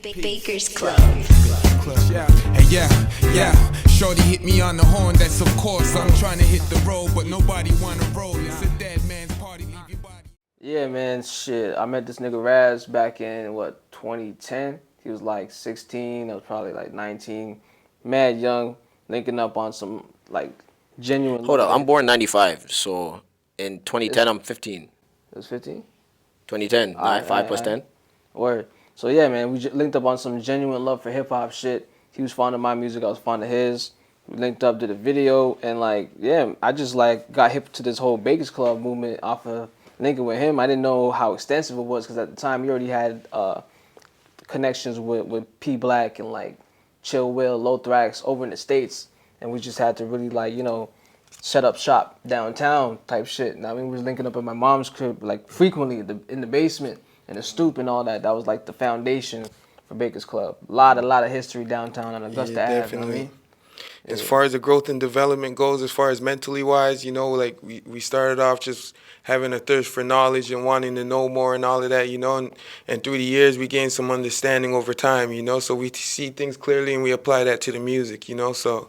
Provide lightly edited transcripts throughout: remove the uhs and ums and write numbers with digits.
Baker's Club. Yeah, hey, yeah. Shorty hit me on the horn, that's of course. I'm trying to hit the road, but nobody wanna roll. It's a dead man's party, leave your body. Yeah, man, shit. I met this nigga Raz back in, 2010? He was like 16, I was probably like 19. Mad young, linking up on some, like, genuine... Hold up, I'm born 95, so in 2010 I'm 15. It was 15? 2010, 5 plus 10. Word. So yeah, man, we linked up on some genuine love for hip-hop shit. He was fond of my music, I was fond of his. We linked up, did a video, and like, yeah, I just like got hip to this whole Baker's Club movement off of linking with him. I didn't know how extensive it was because at the time he already had connections with P Black and like Chill Will, Lothrax over in the States, and we just had to really like, you know, set up shop downtown type shit. And I mean, we was linking up at my mom's crib like frequently in the basement and the stoop and all that. That was like the foundation for Baker's Club. A lot of history downtown on Augusta Ave. Definitely. You know what I mean? As far as the growth and development goes, as far as mentally wise, you know, like we started off just having a thirst for knowledge and wanting to know more and all of that, you know, and through the years we gained some understanding over time, you know, so we see things clearly and we apply that to the music, you know, so,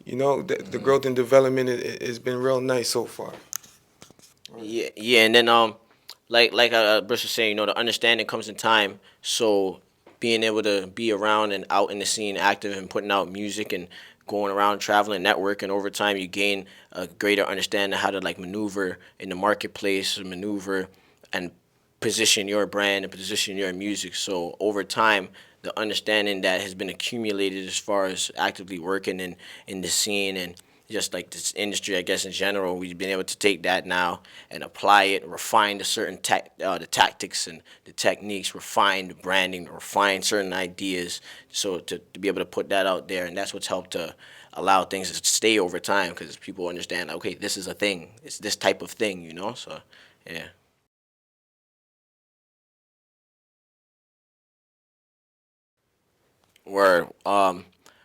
you know, the growth and development has been real nice so far. Yeah, and then like Bruce was saying, you know, the understanding comes in time, so being able to be around and out in the scene, active and putting out music and going around traveling, networking, over time you gain a greater understanding of how to like maneuver in the marketplace, maneuver and position your brand and position your music. So over time, the understanding that has been accumulated as far as actively working in the scene and just like this industry, I guess in general, we've been able to take that now and apply it, refine the certain the tactics and the techniques, refine the branding, refine certain ideas, so to be able to put that out there, and that's what's helped to allow things to stay over time because people understand, okay, this is a thing, it's this type of thing, you know. So yeah. Word.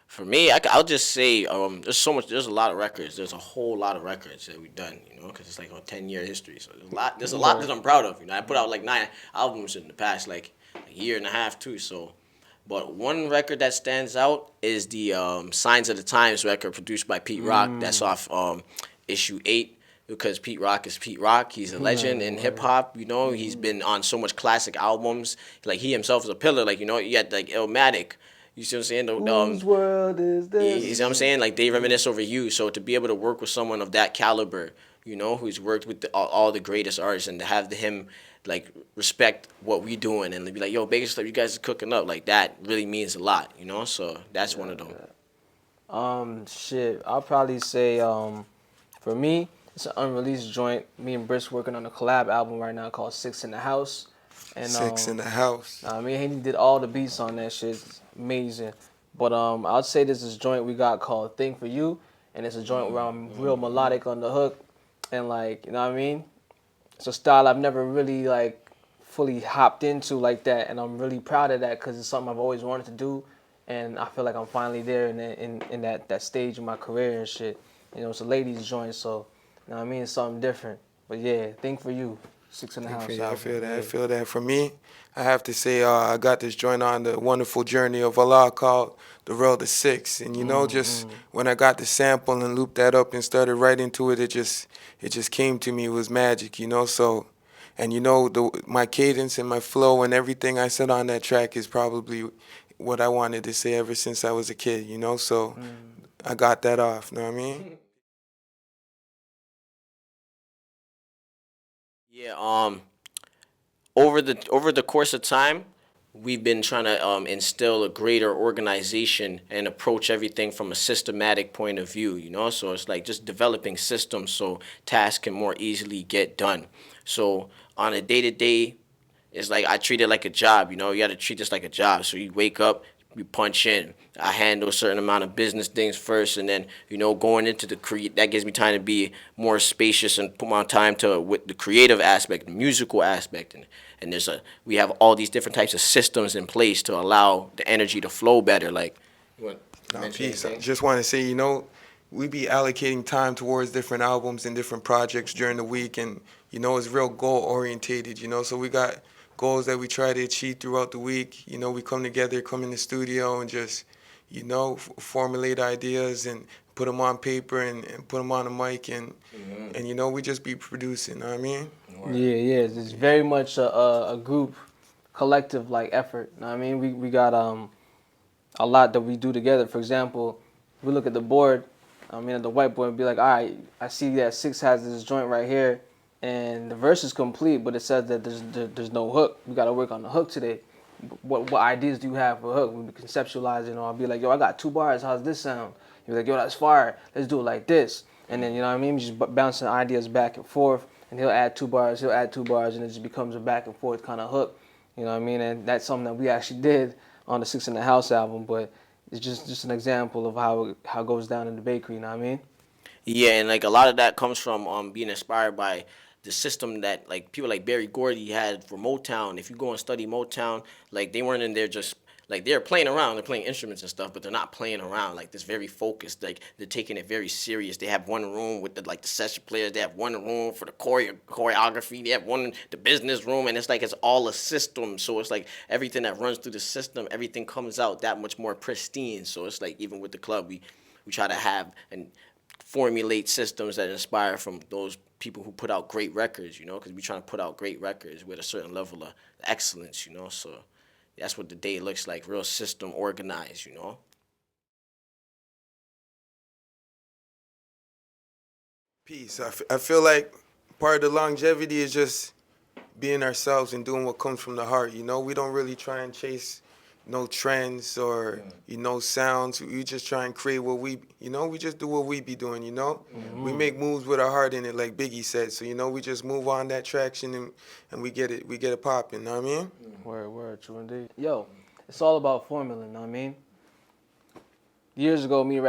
For me, I'll just say there's a lot of records. There's a whole lot of records that we've done, you know, because it's like a 10-year history. So there's a lot that I'm proud of, you know. I put out like 9 albums in the past like a year and a half too. So, but one record that stands out is the Signs of the Times record produced by Pete Rock. That's off issue 8. Because Pete Rock is Pete Rock. He's a legend in hip-hop, you know. He's been on so much classic albums. Like, he himself is a pillar. Like, you know, you had, like, Illmatic. You see what I'm saying? Whose world is this? You see what I'm saying? Like, they reminisce over you. So to be able to work with someone of that caliber, you know, who's worked with all the greatest artists, and to have him, like, respect what we doing and be like, yo, Baker's Club, you guys are cooking up. Like, that really means a lot, you know? So that's one of them. Shit, I'll probably say, for me, it's an unreleased joint. Me and Brisk working on a collab album right now called Six in the House. And, Six in the House. I mean, he did all the beats on that shit. It's amazing. But I'd say this is a joint we got called Thing for You. And it's a joint where I'm real melodic on the hook. And like, you know what I mean? It's a style I've never really like fully hopped into like that. And I'm really proud of that because it's something I've always wanted to do. And I feel like I'm finally there in that stage of my career and shit. You know, it's a ladies joint, so... You know what I mean? It's something different. But yeah, Think for You, 6 in the House. I feel that. I feel that. For me, I have to say I got this joint on the wonderful journey of Allah called The Road to Six. And, you know, just when I got the sample and looped that up and started writing to it, it just came to me. It was magic, you know. So, and, you know, my cadence and my flow and everything I said on that track is probably what I wanted to say ever since I was a kid, you know. So I got that off, you know what I mean? Yeah, over the course of time, we've been trying to instill a greater organization and approach everything from a systematic point of view, you know? So it's like just developing systems so tasks can more easily get done. So on a day-to-day, it's like I treat it like a job, you know? You got to treat this like a job. So you wake up, you punch in. I handle a certain amount of business things first, and then, you know, going into that gives me time to be more spacious and put my time with the creative aspect, the musical aspect, and we have all these different types of systems in place to allow the energy to flow better. Like, you want to mention peace. I anything? just want to say, you know, we be allocating time towards different albums and different projects during the week, and, you know, it's real goal orientated, you know, so we got goals that we try to achieve throughout the week. You know, we come together, come in the studio, and just, you know, formulate ideas and put them on paper and put them on the mic, and you know, we just be producing. You know what I mean? Yeah, it's very much a group, collective like effort. You know what I mean? We got a lot that we do together. For example, we look at the board, I mean at the whiteboard, and be like, all right, I see that 6 has this joint right here, and the verse is complete, but it says that there's no hook. We got to work on the hook today. What ideas do you have for a hook? We be conceptualizing, or I'll be like, yo, I got 2 bars. How's this sound? You're like, yo, that's fire. Let's do it like this. And then, you know what I mean? Just bouncing ideas back and forth, and he'll add 2 bars, he'll add 2 bars, and it just becomes a back and forth kind of hook. You know what I mean? And that's something that we actually did on the 6 in the House album, but it's just an example of how it goes down in the bakery, you know what I mean? Yeah, and like a lot of that comes from being inspired by the system that like people like Berry Gordy had for Motown. If you go and study Motown, like they weren't in there just like they're playing around, they're playing instruments and stuff, but they're not playing around. Like this very focused, like they're taking it very serious. They have one room with the session players. They have one room for the choreography. They have the business room, and it's like it's all a system. So it's like everything that runs through the system, everything comes out that much more pristine. So it's like even with the club, we try to have and formulate systems that inspire from those people who put out great records, you know, because we're trying to put out great records with a certain level of excellence, you know. So that's what the day looks like, real system organized, you know. Peace. I feel like part of the longevity is just being ourselves and doing what comes from the heart, you know. We don't really try and chase no trends or, you know, sounds. We just try and create what we, you know, we just do what we be doing, you know. We make moves with our heart in it, like Biggie said. So, you know, we just move on that traction and we get it popping, you know what I mean? Word, true indeed. Yo, it's all about formula, you know what I mean? Years ago, me and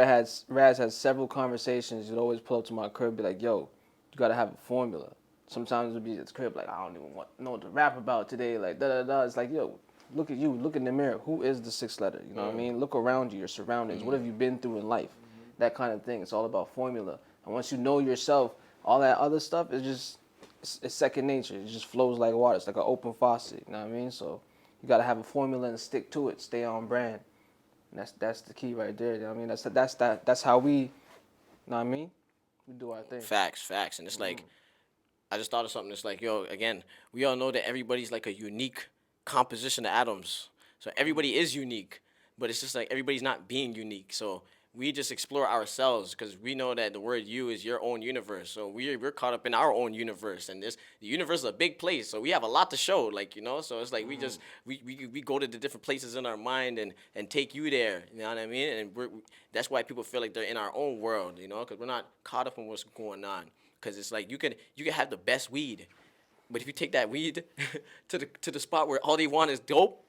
Raz had several conversations. He'd always pull up to my crib, be like, yo, you gotta have a formula. Sometimes it'd be at his crib, like, I don't even know what to rap about today, like, da-da-da. It's like, yo, look at you, look in the mirror. Who is the 6th letter? You know what I mean? Look around you, your surroundings. What have you been through in life? That kind of thing. It's all about formula. And once you know yourself, all that other stuff is just, it's second nature. It just flows like water. It's like an open faucet. You know what I mean? So you got to have a formula and stick to it. Stay on brand. And that's the key right there. You know what I mean? That's how we, you know what I mean? We do our thing. Facts. And it's like, I just thought of something. It's like, yo, again, we all know that everybody's like a unique composition of atoms. So everybody is unique, but it's just like everybody's not being unique. So we just explore ourselves because we know that the word you is your own universe. So we're caught up in our own universe, and the universe is a big place. So we have a lot to show, like, you know. So it's like we go to the different places in our mind and take you there. You know what I mean? And that's why people feel like they're in our own world, you know, because we're not caught up in what's going on. Because it's like you can have the best weed, but if you take that weed to the spot where all they want is dope,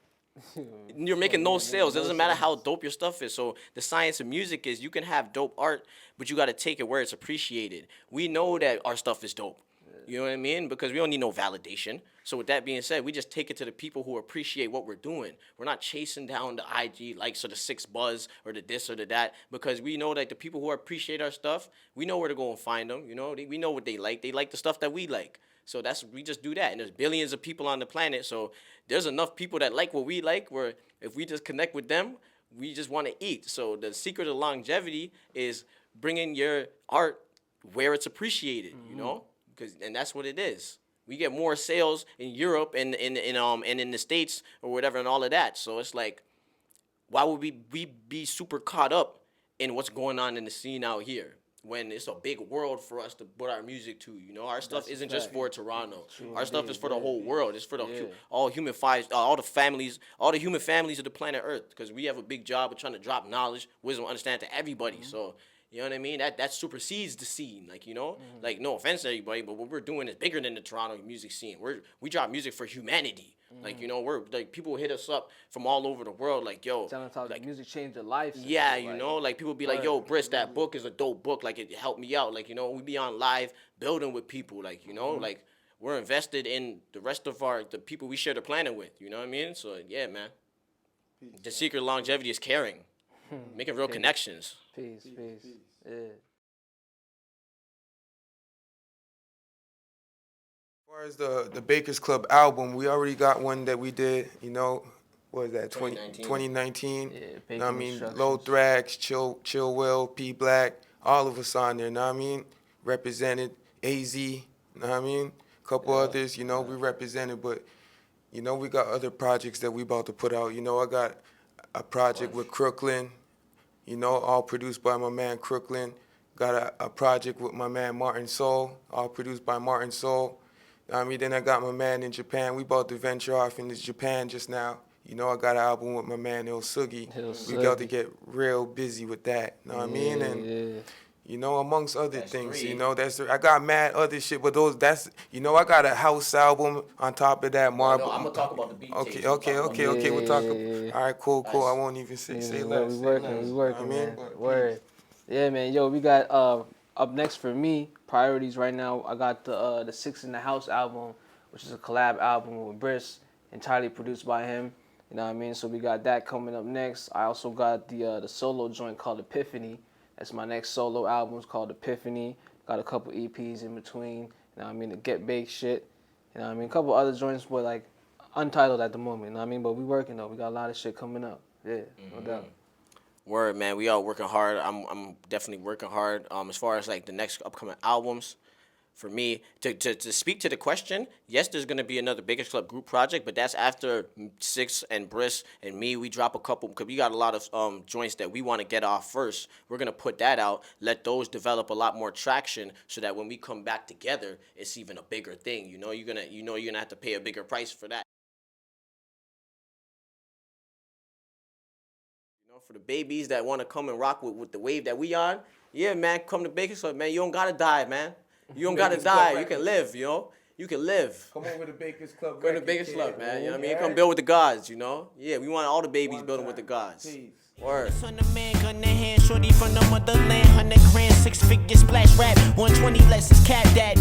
you're making no sales. It doesn't matter how dope your stuff is. So the science of music is you can have dope art, but you got to take it where it's appreciated. We know that our stuff is dope. You know what I mean? Because we don't need no validation. So with that being said, we just take it to the people who appreciate what we're doing. We're not chasing down the IG likes or the 6 buzz or the this or the that, because we know that the people who appreciate our stuff, we know where to go and find them. You know, we know what they like. They like the stuff that we like. So we just do that. And there's billions of people on the planet. So there's enough people that like what we like, where if we just connect with them, we just want to eat. So the secret of longevity is bringing your art where it's appreciated, you know? And that's what it is. We get more sales in Europe and in the States or whatever and all of that. So it's like, why would we be super caught up in what's going on in the scene out here when it's a big world for us to put our music to? You know, our stuff isn't just for Toronto. Our stuff is for the whole world. It's for all the human families of the planet Earth, because we have a big job of trying to drop knowledge, wisdom, understanding to everybody. So you know what I mean? That supersedes the scene. Like, you know, like, no offense to everybody, but what we're doing is bigger than the Toronto music scene. We drop music for humanity. Like, you know, we're like, people hit us up from all over the world. Like, yo, Telling us how like, music changed their lives. Yeah, you know, like people be like, yo, Brisk, that book is a dope book. Like, it helped me out. Like, you know, we be on live building with people. Like, you know, like we're invested in the rest of the people we share the planet with. You know what I mean? So yeah, man. The secret of longevity is caring, making real connections. Peace. Yeah. far as the Bakers Club album, we already got one that we did, you know, what was that, 2019? Yeah, Know what I Bacon mean? Instructions. Low Thrax, Chill Will, P Black, all of us on there, know what I mean? Represented, AZ, know what I mean? Couple others, you know, we represented, but, you know, we got other projects that we about to put out. You know, I got a project with Crooklyn, you know, all produced by my man Crooklyn. Got a project with my man Martin Soul, all produced by Martin Soul. I mean, then I got my man in Japan. We about to venture off into Japan just now. You know, I got an album with my man Ilsugi. We got to get real busy with that. Know what I mean? And you know, amongst other things, you know, I got mad other shit, but you know, I got a house album on top of that. No, I'm gonna talk about the beat. Okay. We'll talk. All right, cool. I won't even say less. We working, man. Word. Yeah, man. Yo, we got up next for me, priorities right now. I got the Six in the House album, which is a collab album with Brisk, entirely produced by him. You know what I mean? So we got that coming up next. I also got the solo joint called Epiphany. That's my next solo album. It's called Epiphany. Got a couple EPs in between. You know what I mean? The Get Baked shit. You know what I mean? A couple other joints, but like untitled at the moment. You know what I mean? But we working though. We got a lot of shit coming up. Yeah, no doubt. Word, man. We all working hard. I'm definitely working hard. As far as like the next upcoming albums, for me to speak to the question, yes, there's gonna be another Bakers Club group project, but that's after Six and Brisk and me. We drop a couple because we got a lot of joints that we want to get off first. We're gonna put that out, let those develop a lot more traction, so that when we come back together, it's even a bigger thing. You know, you're gonna have to pay a bigger price for that. For the babies that want to come and rock with the wave that we on, yeah, man, come to Bakers Club, man. You don't gotta die, man. You don't gotta die. You can live, you know. You can live. Come over to Bakers Club. Go to Bakers Club, man. You know what I mean? Come build with the gods, you know. Yeah, we want all the babies building with the gods. Peace. Word. Son of man, gun in hand, shorty from the motherland, 100 grand, 6 figures, splash rap, 120 less is cap that,